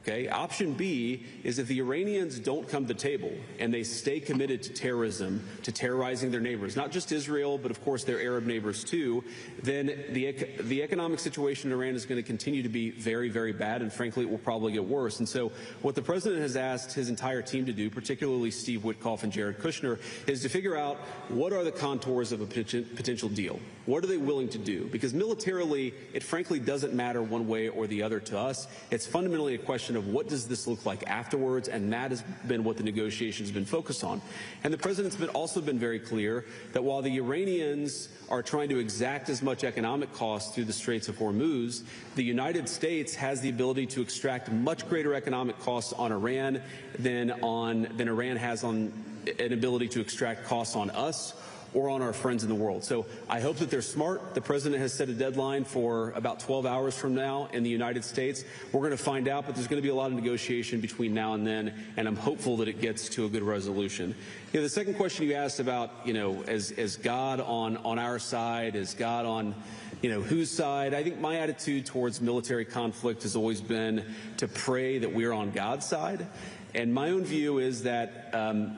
Okay. Option B is if the Iranians don't come to the table and they stay committed to terrorism, to terrorizing their neighbors, not just Israel, but of course their Arab neighbors too, then the economic situation in Iran is going to continue to be very, very bad, and frankly, it will probably get worse. And so what the president has asked his entire team to do, particularly Steve Witkoff and Jared Kushner, is to figure out what are the contours of a potential deal. What are they willing to do? Because militarily, it frankly doesn't matter one way or the other to us. It's fundamentally a question of what does this look like afterwards, and that has been what the negotiations have been focused on. And the president's also been very clear that while the Iranians are trying to exact as much economic cost through the Straits of Hormuz, the United States has the ability to extract much greater economic costs on Iran than Iran has on an ability to extract costs on us or on our friends in the world. So I hope that they're smart. The president has set a deadline for about 12 hours from now in the United States. We're going to find out, but there's going to be a lot of negotiation between now and then, and I'm hopeful that it gets to a good resolution. The second question you asked about, is God on our side? Is God on, whose side? I think my attitude towards military conflict has always been to pray that we're on God's side. And my own view is that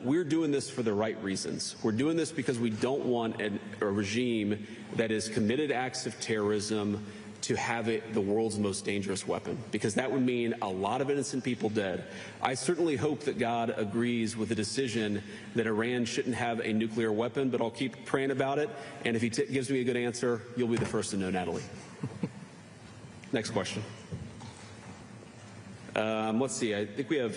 we're doing this for the right reasons. We're doing this because we don't want a regime that has committed acts of terrorism to have it the world's most dangerous weapon, because that would mean a lot of innocent people dead. I certainly hope that God agrees with the decision that Iran shouldn't have a nuclear weapon, but I'll keep praying about it. And if he gives me a good answer, you'll be the first to know, Natalie. Next question. Let's see. I think we have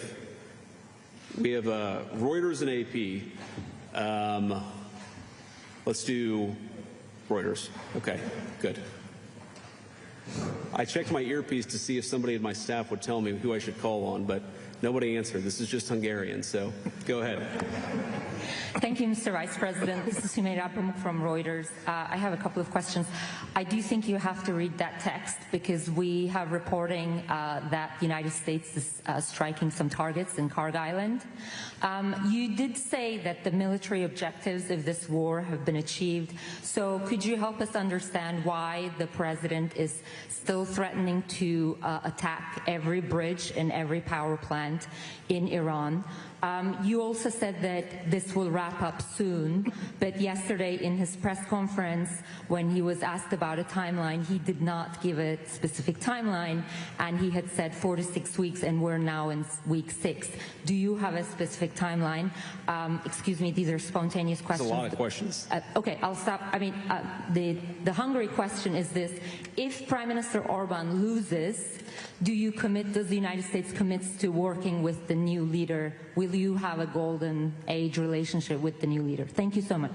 Reuters and AP. Let's do Reuters. Okay, good. I checked my earpiece to see if somebody in my staff would tell me who I should call on, but nobody answered. This is just Hungarian, so go ahead. Thank you, Mr. Vice President. This is Hümeyra Pamuk from Reuters. I have a couple of questions. I do think you have to read that text because we have reporting that the United States is striking some targets in Karg Island. You did say that the military objectives of this war have been achieved. So could you help us understand why the president is still threatening to attack every bridge and every power plant in Iran? You also said that this will wrap up soon, but yesterday in his press conference, when he was asked about a timeline, he did not give a specific timeline, and he had said 4 to 6 weeks, and we're now in week 6. Do you have a specific timeline? Excuse me, these are spontaneous questions. That's a lot of questions. Okay, I'll stop. I mean, the Hungary question is this: if Prime Minister Orban loses, does the United States commit to working with the new leader? Will you have a golden age relationship with the new leader? Thank you so much.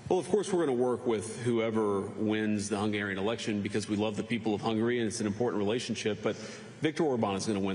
Well, of course, we're going to work with whoever wins the Hungarian election because we love the people of Hungary and it's an important relationship, but Viktor Orban is going to win.